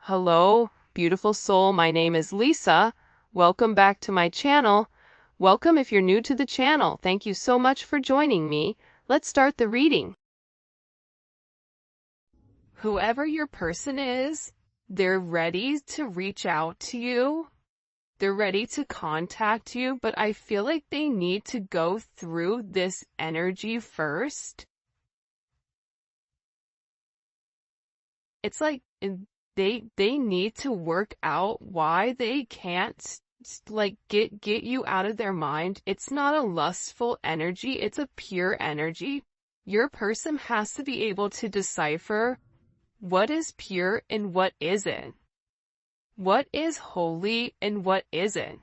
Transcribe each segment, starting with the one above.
Hello, beautiful soul. My name is Lisa. Welcome back to my channel. Welcome if you're new to the channel. Thank you so much for joining me. Let's start the reading. Whoever your person is, they're ready to reach out to you. They're ready to contact you, but I feel like they need to go through this energy first. It's like they need to work out why they can't like get you out of their mind. It's not a lustful energy, it's a pure energy. Your person has to be able to decipher what is pure and what isn't. What is holy and what isn't.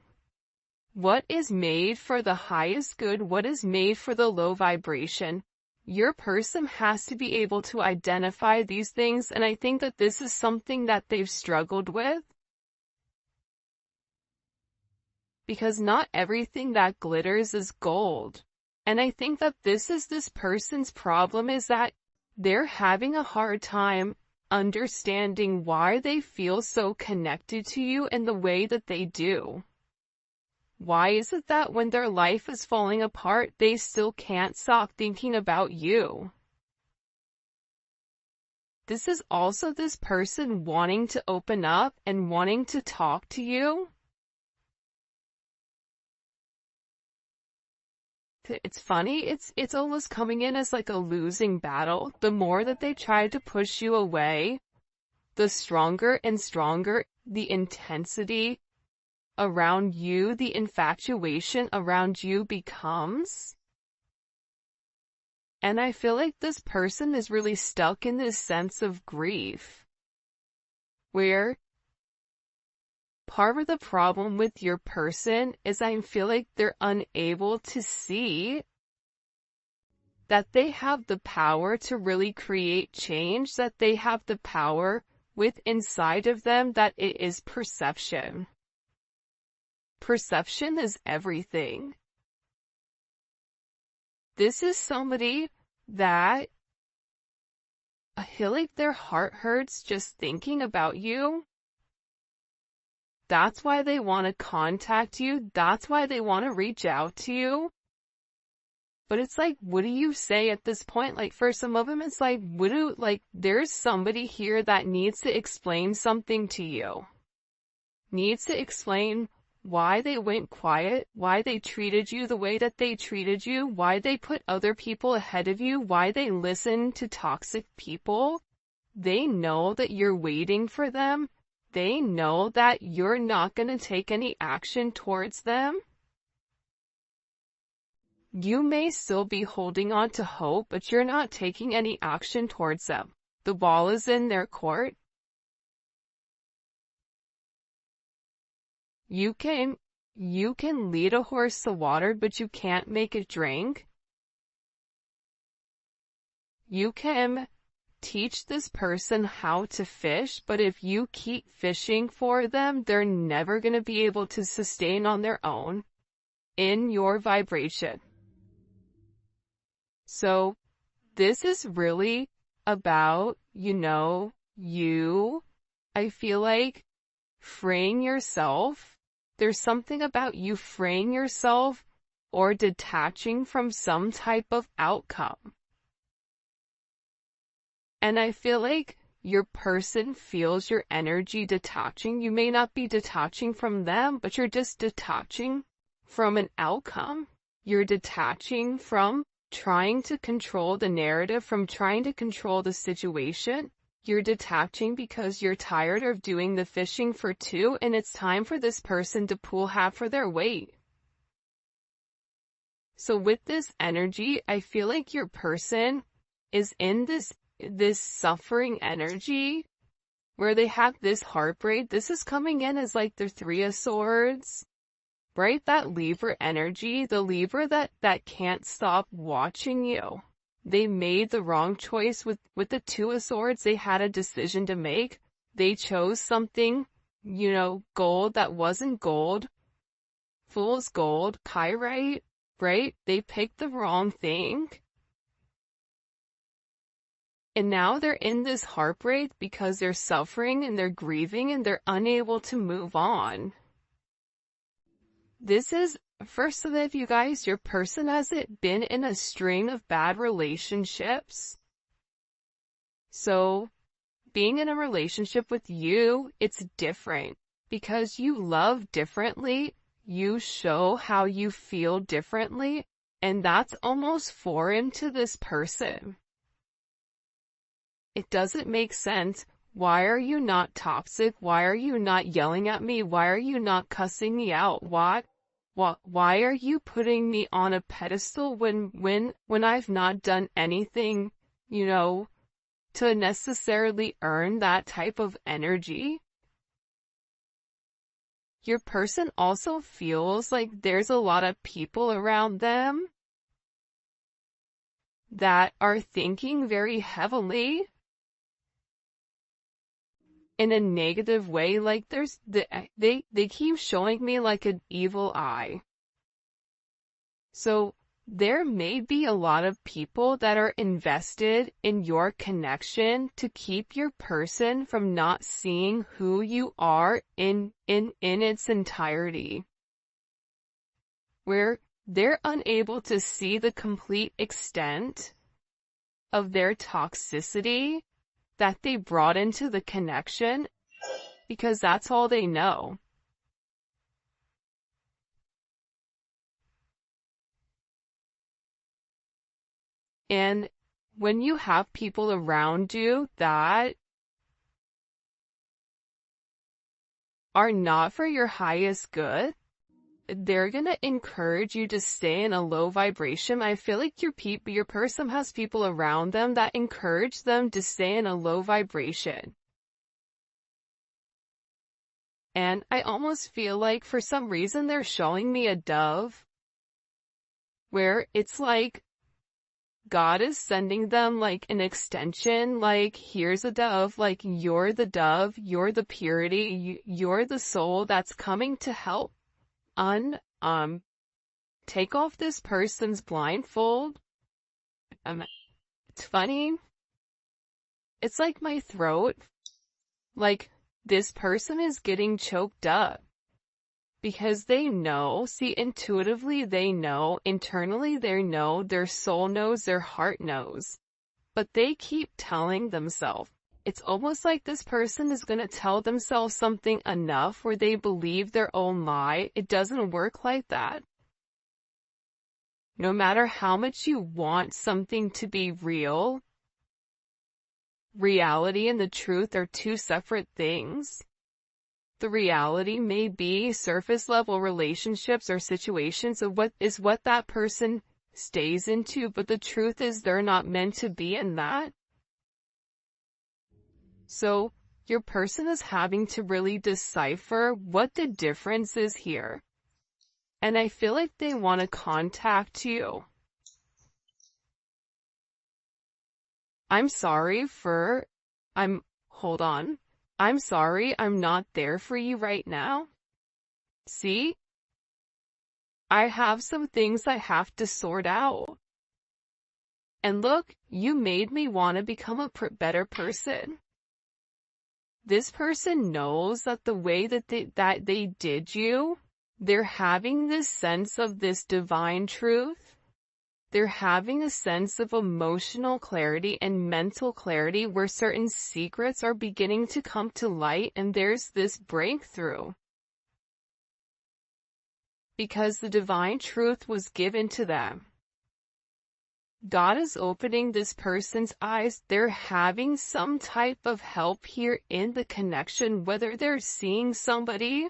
What is made for the highest good, what is made for the low vibration. Your person has to be able to identify these things, and I think that this is something that they've struggled with. Because not everything that glitters is gold. And I think that this is this person's problem, is that they're having a hard time understanding why they feel so connected to you in the way that they do. Why is it that when their life is falling apart, they still can't stop thinking about you? This is also this person wanting to open up and wanting to talk to you. It's funny, it's almost coming in as like a losing battle. The more that they try to push you away, the stronger and stronger the intensity around you, the infatuation around you becomes. And I feel like this person is really stuck in this sense of grief, where part of the problem with your person is I feel like they're unable to see that they have the power to really create change, that they have the power with inside of them, that it is perception. Perception is everything. This is somebody that I feel like their heart hurts just thinking about you. That's why they want to contact you. That's why they want to reach out to you. But it's like, what do you say at this point? Like, for some of them, it's like, there's somebody here that needs to explain something to you. Needs to explain why they went quiet, why they treated you the way that they treated you, why they put other people ahead of you, why they listen to toxic people. They know that you're waiting for them. They know that you're not going to take any action towards them. You may still be holding on to hope, but you're not taking any action towards them. The ball is in their court. You can lead a horse to water, but you can't make it drink. You can teach this person how to fish, but if you keep fishing for them, they're never going to be able to sustain on their own in your vibration. So this is really about, I feel like freeing yourself. There's something about you freeing yourself or detaching from some type of outcome. And I feel like your person feels your energy detaching. You may not be detaching from them, but you're just detaching from an outcome. You're detaching from trying to control the narrative, from trying to control the situation. You're detaching because you're tired of doing the fishing for two, and it's time for this person to pull half for their weight. So with this energy, I feel like your person is in this suffering energy where they have this heartbreak. This is coming in as like the Three of Swords, right? That Libra energy, the Libra that can't stop watching you. They made the wrong choice with the Two of Swords. They had a decision to make. They chose something, gold that wasn't gold. Fool's gold, pyrite, right? They picked the wrong thing. And now they're in this heartbreak because they're suffering and they're grieving and they're unable to move on. This is, for some of you guys, your person hasn't been in a string of bad relationships. So, being in a relationship with you, it's different. Because you love differently, you show how you feel differently, and that's almost foreign to this person. It doesn't make sense. Why are you not toxic? Why are you not yelling at me? Why are you not cussing me out? Why are you putting me on a pedestal when I've not done anything, to necessarily earn that type of energy? Your person also feels like there's a lot of people around them that are thinking very heavily in a negative way. Like they keep showing me like an evil eye. So there may be a lot of people that are invested in your connection to keep your person from not seeing who you are in its entirety. Where they're unable to see the complete extent of their toxicity that they brought into the connection, because that's all they know. And when you have people around you that are not for your highest good, they're gonna encourage you to stay in a low vibration. I feel like your person has people around them that encourage them to stay in a low vibration. And I almost feel like for some reason they're showing me a dove, where it's like God is sending them like an extension, like here's a dove, like you're the dove, you're the purity, you're the soul that's coming to help take off this person's blindfold. It's funny. It's like my throat, like this person is getting choked up. Because they know, see, intuitively they know, internally they know, their soul knows, their heart knows. But they keep telling themselves. It's almost like this person is going to tell themselves something enough where they believe their own lie. It doesn't work like that. No matter how much you want something to be real, reality and the truth are two separate things. The reality may be surface level relationships or situations of what that person stays into, but the truth is they're not meant to be in that. So your person is having to really decipher what the difference is here. And I feel like they want to contact you. Hold on. I'm sorry, I'm not there for you right now. See? I have some things I have to sort out. And look, you made me want to become a better person. This person knows that the way that they did you, they're having this sense of this divine truth. They're having a sense of emotional clarity and mental clarity where certain secrets are beginning to come to light, and there's this breakthrough. Because the divine truth was given to them. God is opening this person's eyes. They're having some type of help here in the connection, whether they're seeing somebody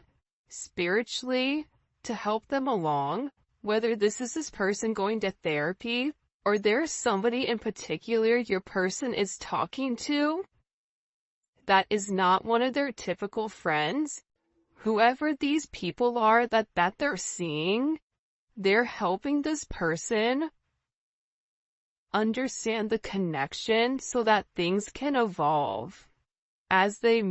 spiritually to help them along, whether this person going to therapy, or there's somebody in particular your person is talking to that is not one of their typical friends. Whoever these people are that they're seeing, they're helping this person understand the connection so that things can evolve as they're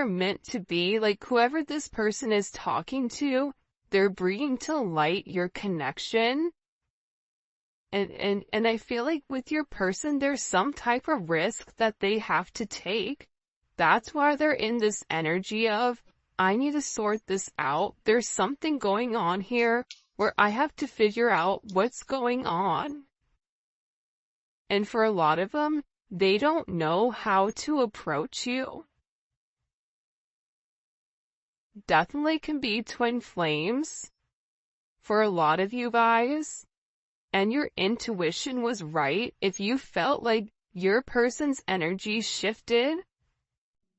meant to be. Like whoever this person is talking to, they're bringing to light your connection And I feel like with your person, there's some type of risk that they have to take. That's why they're in this energy of, I need to sort this out. There's something going on here where I have to figure out what's going on. And for a lot of them, they don't know how to approach you. Definitely can be twin flames for a lot of you guys. And your intuition was right. If you felt like your person's energy shifted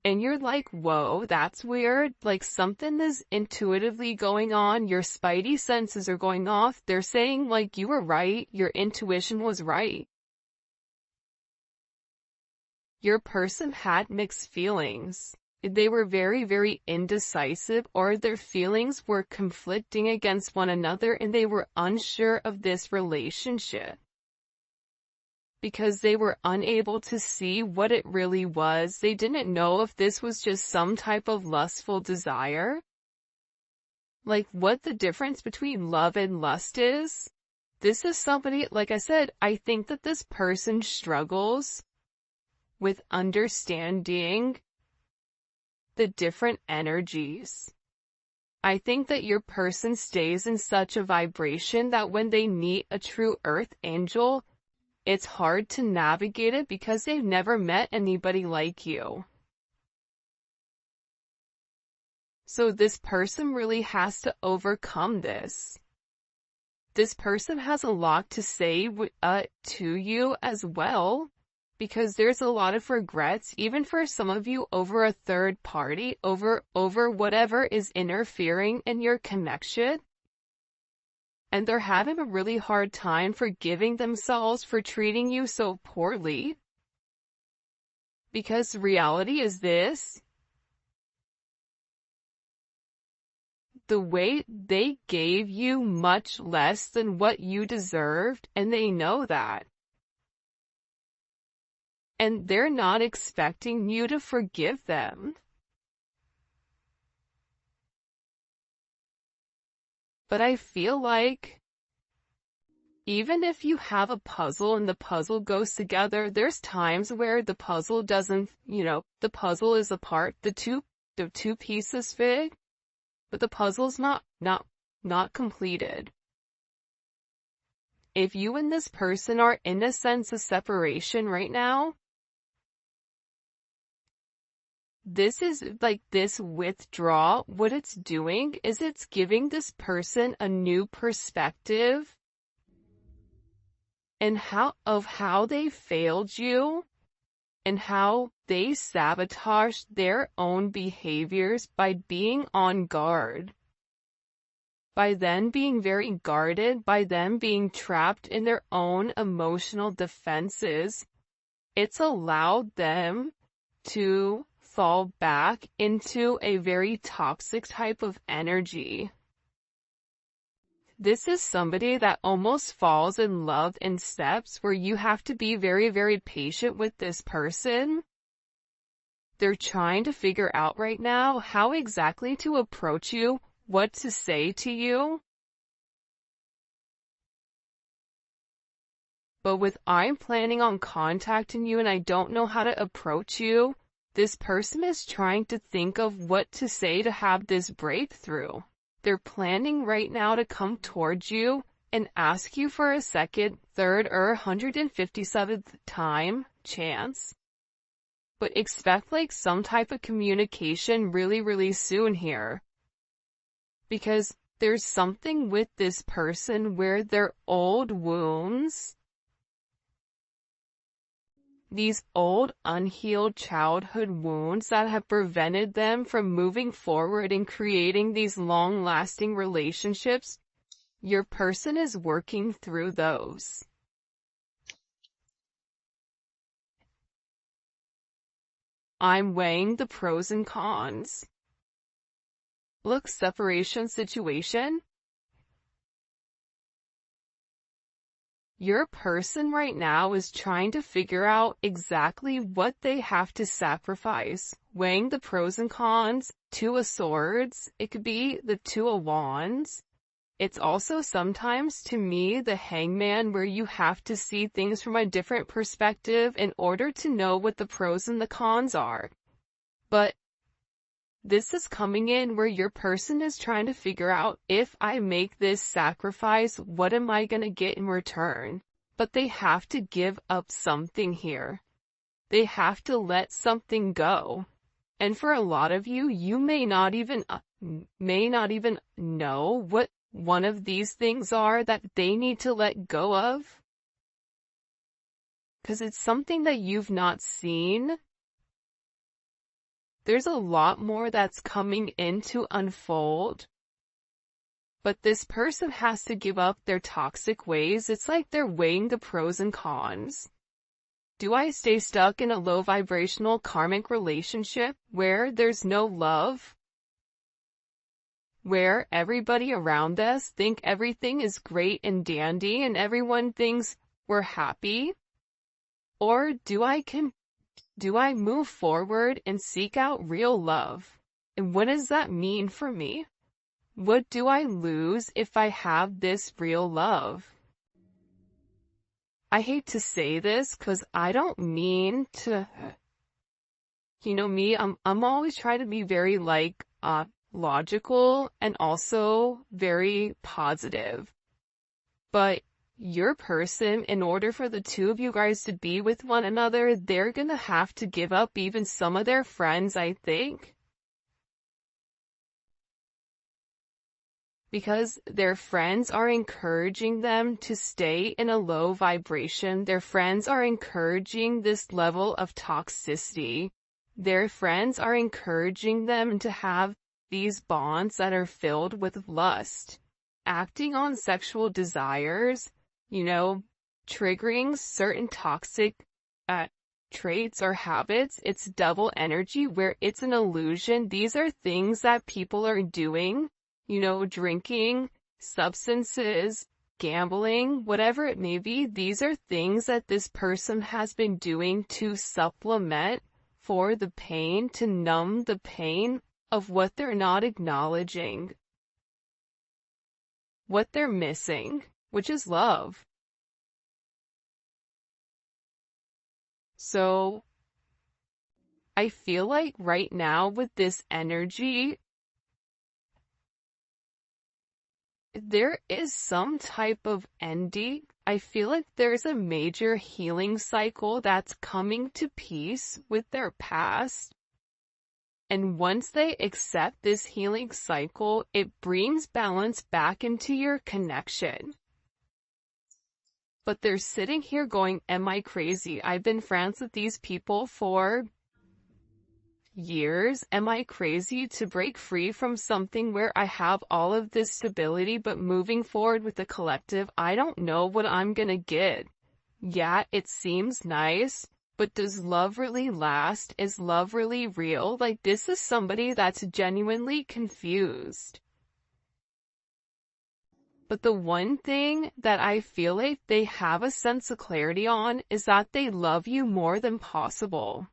and you're like, whoa, that's weird, like something is intuitively going on, your spidey senses are going off, they're saying like you were right, your intuition was right. Your person had mixed feelings. They were very, very indecisive, or their feelings were conflicting against one another and they were unsure of this relationship. Because they were unable to see what it really was. They didn't know if this was just some type of lustful desire. Like what the difference between love and lust is. This is somebody, like I said, I think that this person struggles with understanding the different energies. I think that your person stays in such a vibration that when they meet a true earth angel, it's hard to navigate it because they've never met anybody like you. So this person really has to overcome this. This person has a lot to say to you as well, because there's a lot of regrets, even for some of you, over a third party, over whatever is interfering in your connection. And they're having a really hard time forgiving themselves for treating you so poorly. Because reality is this. The way they gave you much less than what you deserved, and they know that. And they're not expecting you to forgive them. But I feel like even if you have a puzzle and the puzzle goes together, there's times where the puzzle doesn't, the puzzle is apart, the two pieces fit, but the puzzle's not completed. If you and this person are in a sense of separation right now, this is like this withdrawal. What it's doing is it's giving this person a new perspective and how they failed you and how they sabotaged their own behaviors by being on guard. By them being very guarded, by them being trapped in their own emotional defenses, it's allowed them to fall back into a very toxic type of energy. This is somebody that almost falls in love in steps where you have to be very, very patient with this person. They're trying to figure out right now how exactly to approach you, what to say to you. But with I'm planning on contacting you and I don't know how to approach you, this person is trying to think of what to say to have this breakthrough. They're planning right now to come towards you and ask you for a second, third, or 157th time chance. But expect like some type of communication really, really soon here. Because there's something with this person where their old wounds, these old unhealed childhood wounds that have prevented them from moving forward and creating these long-lasting relationships, your person is working through those. I'm weighing the pros and cons. Look, separation situation. Your person right now is trying to figure out exactly what they have to sacrifice, weighing the pros and cons. Two of Swords, it could be the Two of Wands. It's also sometimes, to me, the hangman, where you have to see things from a different perspective in order to know what the pros and the cons are. But this is coming in where your person is trying to figure out, if I make this sacrifice, what am I going to get in return? But they have to give up something here. They have to let something go. And for a lot of you, you may not even know what one of these things are that they need to let go of. Because it's something that you've not seen. There's a lot more that's coming in to unfold. But this person has to give up their toxic ways. It's like they're weighing the pros and cons. Do I stay stuck in a low vibrational karmic relationship where there's no love? Where everybody around us think everything is great and dandy and everyone thinks we're happy? Or do I move forward and seek out real love? And what does that mean for me? What do I lose if I have this real love? I hate to say this because I don't mean to, me, I'm always trying to be very logical and also very positive. But your person, in order for the two of you guys to be with one another, they're gonna have to give up even some of their friends, I think. Because their friends are encouraging them to stay in a low vibration. Their friends are encouraging this level of toxicity. Their friends are encouraging them to have these bonds that are filled with lust, acting on sexual desires, triggering certain toxic traits or habits. It's double energy where it's an illusion. These are things that people are doing, drinking, substances, gambling, whatever it may be. These are things that this person has been doing to supplement for the pain, to numb the pain of what they're not acknowledging, what they're missing, which is love. So I feel like right now with this energy, there is some type of ending. I feel like there's a major healing cycle that's coming to peace with their past. And once they accept this healing cycle, it brings balance back into your connection. But they're sitting here going, am I crazy? I've been friends with these people for years. Am I crazy to break free from something where I have all of this stability, but moving forward with the collective, I don't know what I'm gonna get. Yeah, it seems nice, but does love really last? Is love really real? Like, this is somebody that's genuinely confused. But the one thing that I feel like they have a sense of clarity on is that they love you more than possible.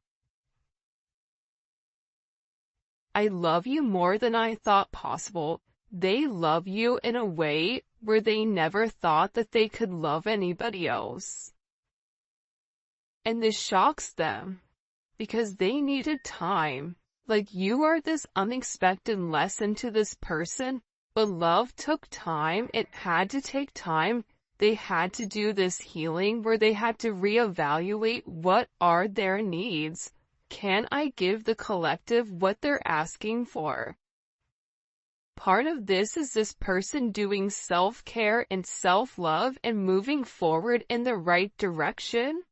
I love you more than I thought possible. They love you in a way where they never thought that they could love anybody else. And this shocks them because they needed time. Like, you are this unexpected lesson to this person, but love took time. It had to take time. They had to do this healing where they had to reevaluate what are their needs. Can I give the collective what they're asking for? Part of this is this person doing self-care and self-love and moving forward in the right direction.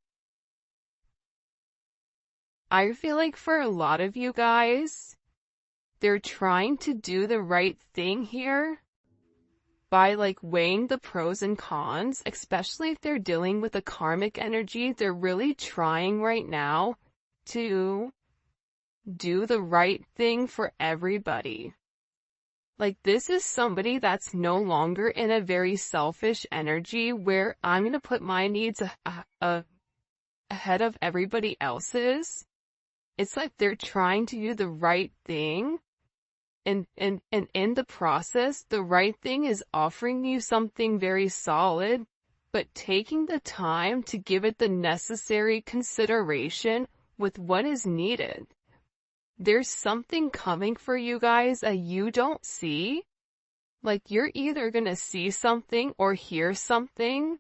I feel like for a lot of you guys, they're trying to do the right thing here by weighing the pros and cons, especially if they're dealing with a karmic energy. They're really trying right now to do the right thing for everybody. This is somebody that's no longer in a very selfish energy where I'm going to put my needs ahead of everybody else's. It's like they're trying to do the right thing And in the process, the right thing is offering you something very solid, but taking the time to give it the necessary consideration with what is needed. There's something coming for you guys that you don't see. Like, you're either gonna see something or hear something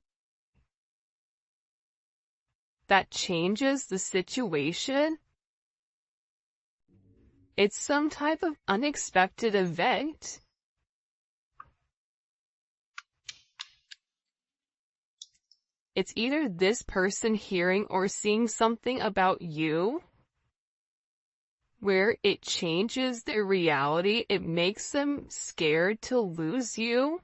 that changes the situation. It's some type of unexpected event. It's either this person hearing or seeing something about you where it changes their reality. It makes them scared to lose you.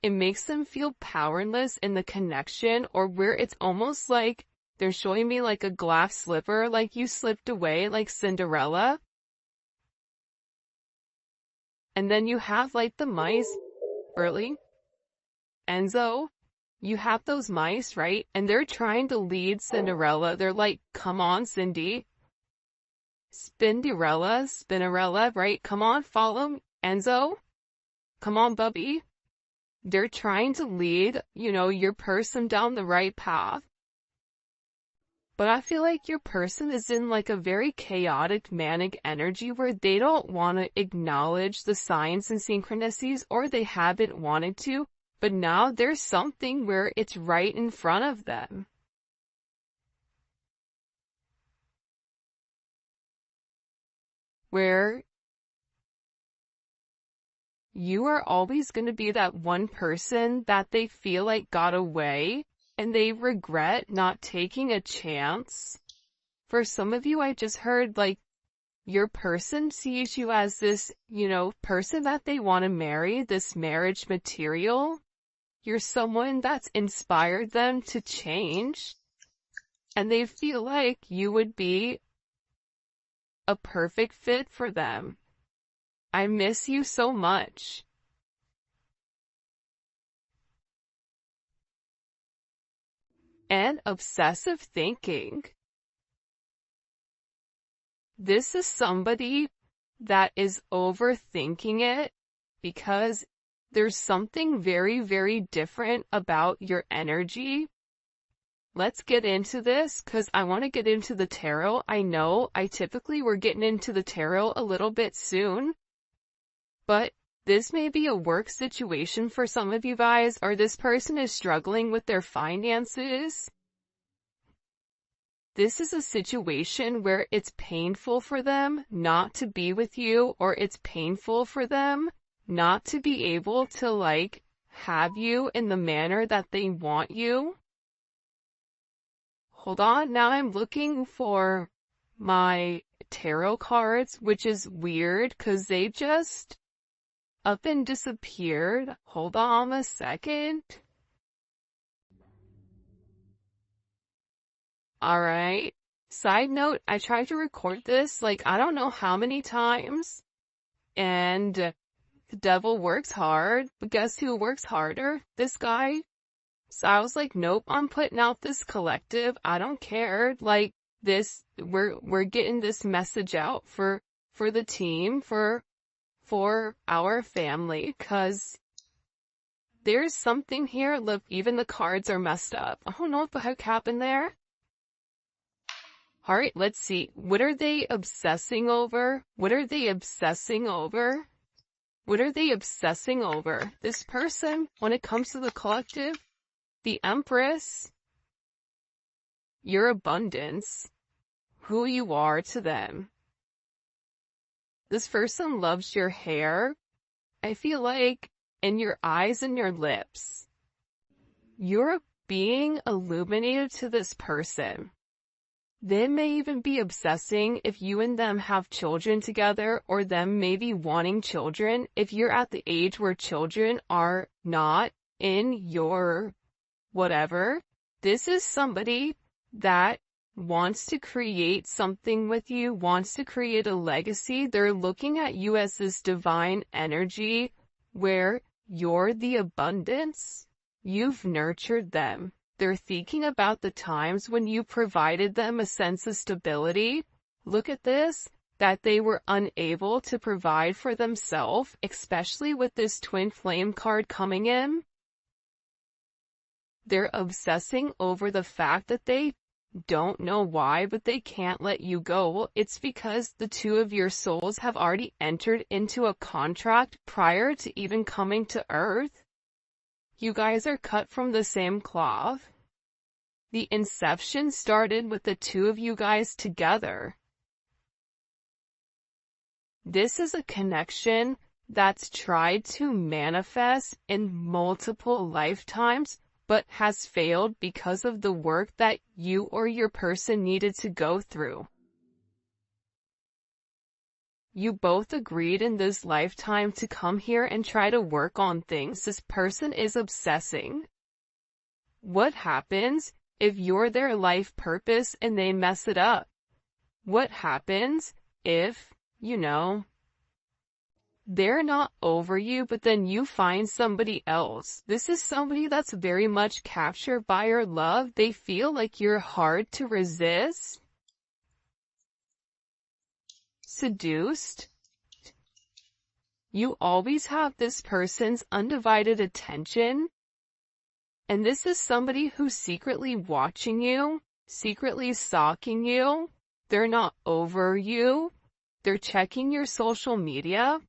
It makes them feel powerless in the connection, or where it's almost like they're showing me like a glass slipper, like you slipped away like Cinderella. And then you have like the mice, Burley, Enzo, you have those mice, right? And they're trying to lead Cinderella. They're like, come on, Cindy. Spinderella, right? Come on, follow Enzo. Come on, Bubby. They're trying to lead, your person down the right path. But I feel like your person is in like a very chaotic, manic energy where they don't want to acknowledge the signs and synchronicities, or they haven't wanted to, but now there's something where it's right in front of them. Where you are always going to be that one person that they feel like got away and they regret not taking a chance. For some of you, I just heard like your person sees you as this, person that they want to marry, this marriage material. You're someone that's inspired them to change, and they feel like you would be a perfect fit for them. I miss you so much. And obsessive thinking. This is somebody that is overthinking it because there's something very, very different about your energy. Let's get into this because I want to get into the tarot. I know we're getting into the tarot a little bit soon, but this may be a work situation for some of you guys, or this person is struggling with their finances. This is a situation where it's painful for them not to be with you, or it's painful for them not to be able to like have you in the manner that they want you. Hold on, now I'm looking for my tarot cards, which is weird because they just up and disappeared. Hold on a second. Alright. Side note, I tried to record this like I don't know how many times, and the devil works hard, but guess who works harder? This guy. So I was like, nope, I'm putting out this collective. I don't care. Like this, we're getting this message out for the team, for our family, cause there's something here. Look, even the cards are messed up. I don't know what the heck happened there. Alright, let's see. What are they obsessing over? What are they obsessing over? What are they obsessing over? This person, when it comes to the collective, the Empress, your abundance, who you are to them. This person loves your hair. I feel like, in your eyes and your lips. You're being illuminated to this person. They may even be obsessing if you and them have children together, or them maybe wanting children. If you're at the age where children are not in your whatever, this is somebody that wants to create something with you, wants to create a legacy. They're looking at you as this divine energy where you're the abundance. You've nurtured them. They're thinking about the times when you provided them a sense of stability. Look at this. that they were unable to provide for themselves, especially with this twin flame card coming in. They're obsessing over the fact that they don't know why, but they can't let you go. Well, it's because the two of your souls have already entered into a contract prior to even coming to Earth. You guys are cut from the same cloth. The inception started with the two of you guys together. This is a connection that's tried to manifest in multiple lifetimes, but has failed because of the work that you or your person needed to go through. You both agreed in this lifetime to come here and try to work on things. This person is obsessing. What happens if you're their life purpose and they mess it up? What happens if, they're not over you, but then you find somebody else? This is somebody that's very much captured by your love. They feel like you're hard to resist. Seduced. You always have this person's undivided attention. And this is somebody who's secretly watching you, secretly stalking you. They're not over you. They're checking your social media,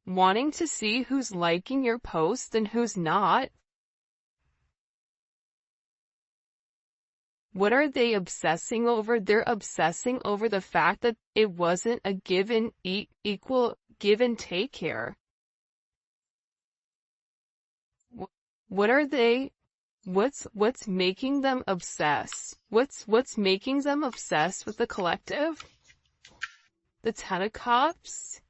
wanting to see who's liking your posts and who's not. What are they obsessing over? They're obsessing over the fact that it wasn't a equal give and take here. What are they? What's making them obsess? What's making them obsessed with the collective? The Ten of Cups?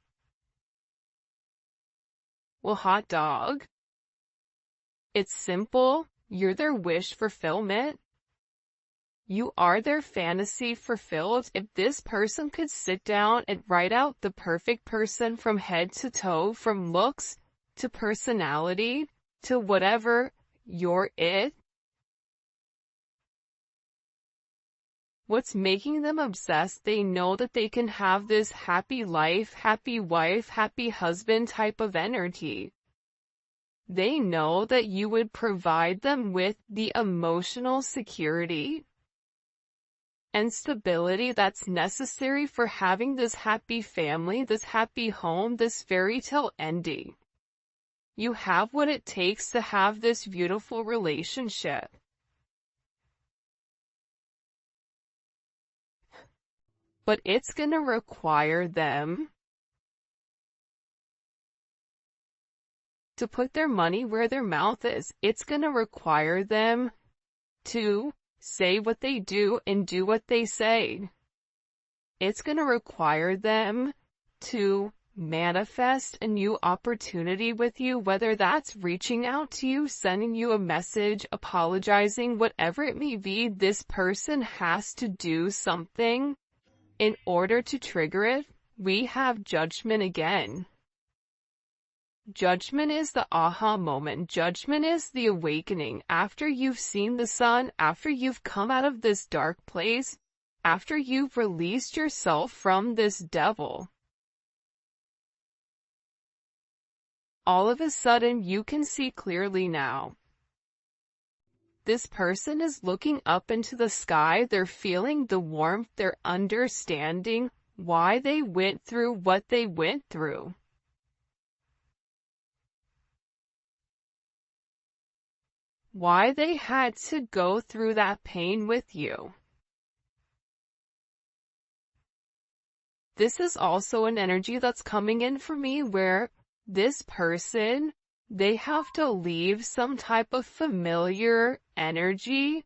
Well, hot dog. It's simple. You're their wish fulfillment. You are their fantasy fulfilled. If this person could sit down and write out the perfect person from head to toe, from looks to personality to whatever, you're it. What's making them obsessed? They know that they can have this happy life, happy wife, happy husband type of energy. They know that you would provide them with the emotional security and stability that's necessary for having this happy family, this happy home, this fairy tale ending. You have what it takes to have this beautiful relationship. But it's going to require them to put their money where their mouth is. It's going to require them to say what they do and do what they say. It's going to require them to manifest a new opportunity with you, whether that's reaching out to you, sending you a message, apologizing, whatever it may be. This person has to do something in order to trigger it. We have judgment again. Judgment is the aha moment. Judgment is the awakening. After you've seen the sun, after you've come out of this dark place, after you've released yourself from this devil, all of a sudden you can see clearly now. This person is looking up into the sky. They're feeling the warmth. They're understanding why they went through what they went through. Why they had to go through that pain with you. This is also an energy that's coming in for me where this person, they have to leave some type of familiar energy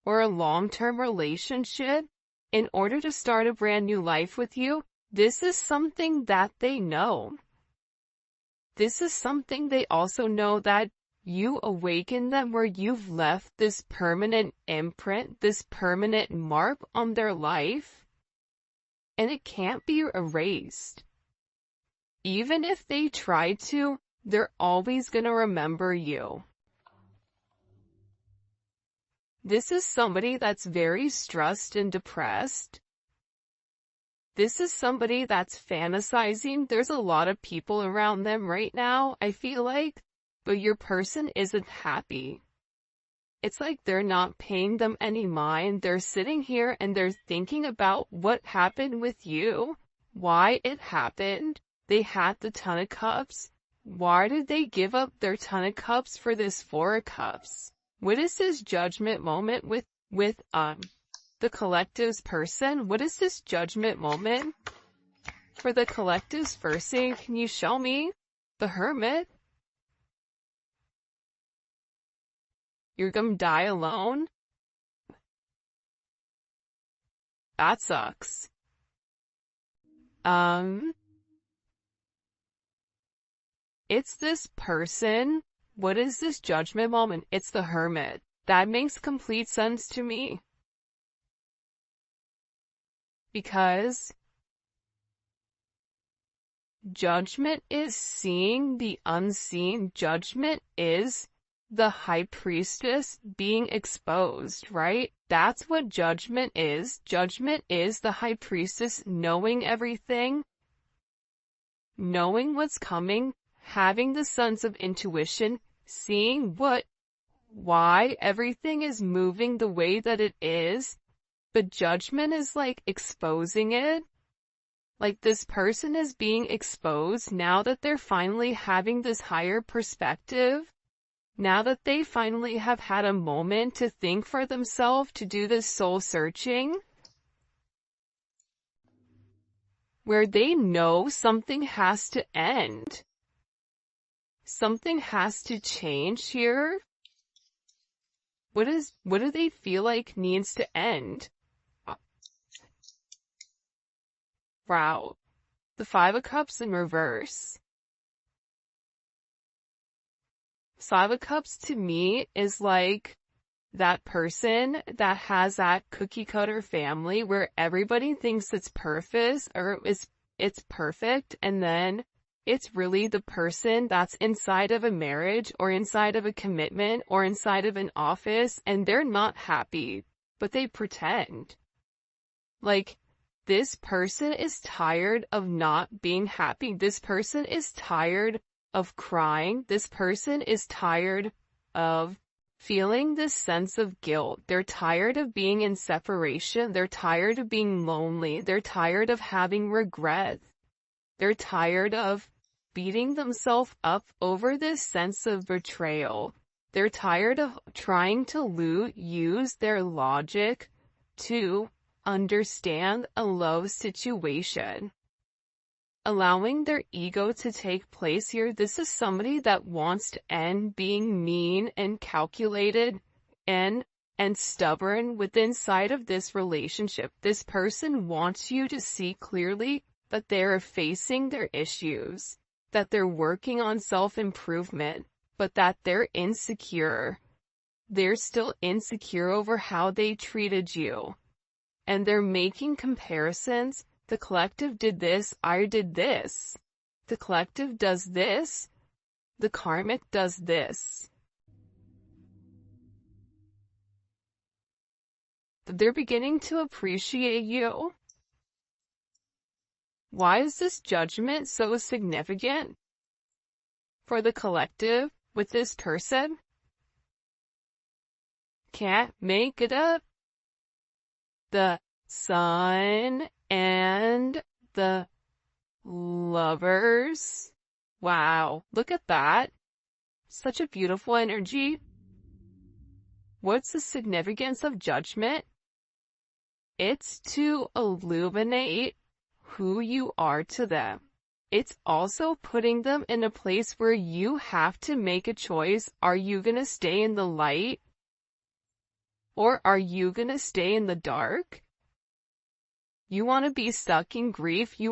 or a long-term relationship in order to start a brand new life with you. This is something that they know. This is something they also know, that you awaken them where you've left this permanent imprint, this permanent mark on their life, and it can't be erased. Even if they try to, they're always gonna remember you. This is somebody that's very stressed and depressed. This is somebody that's fantasizing. There's a lot of people around them right now, I feel like, but your person isn't happy. It's like they're not paying them any mind. They're sitting here and they're thinking about what happened with you, why it happened. They had the Ton of Cups. Why did they give up their Ton of Cups for this Four of Cups? What is this judgment moment with the collective's person? What is this judgment moment for the collective's person? Can you show me the Hermit? You're gonna die alone? That sucks. It's this person. What is this judgment moment? It's the Hermit. That makes complete sense to me. Because judgment is seeing the unseen. Judgment is the High Priestess being exposed, right? That's what judgment is. Judgment is the High Priestess knowing everything, knowing what's coming, having the sense of intuition, seeing why everything is moving the way that it is. But judgment is like exposing it. Like this person is being exposed now that they're finally having this higher perspective. Now that they finally have had a moment to think for themselves, to do this soul searching, where they know something has to end. Something has to change here. What do they feel like needs to end? Wow. The Five of Cups in reverse. Five of Cups to me is like that person that has that cookie cutter family where everybody thinks it's perfect or it's perfect, and then it's really the person that's inside of a marriage or inside of a commitment or inside of an office and they're not happy, but they pretend. Like, this person is tired of not being happy. This person is tired of crying. This person is tired of feeling this sense of guilt. They're tired of being in separation. They're tired of being lonely. They're tired of having regret. They're tired of beating themselves up over this sense of betrayal. They're tired of trying to use their logic to understand a love situation. Allowing their ego to take place here. This is somebody that wants to end being mean and calculated and stubborn within inside of this relationship. This person wants you to see clearly that they're facing their issues, that they're working on self-improvement, but that they're insecure. They're still insecure over how they treated you. And they're making comparisons. The collective did this, I did this. The collective does this, the karmic does this. They're beginning to appreciate you. Why is this judgment so significant for the collective with this person? Can't make it up. The Sun and the Lovers. Wow, look at that. Such a beautiful energy. What's the significance of judgment? It's to illuminate who you are to them. It's also putting them in a place where you have to make a choice. Are you going to stay in the light? Or are you going to stay in the dark? You want to be stuck in grief? You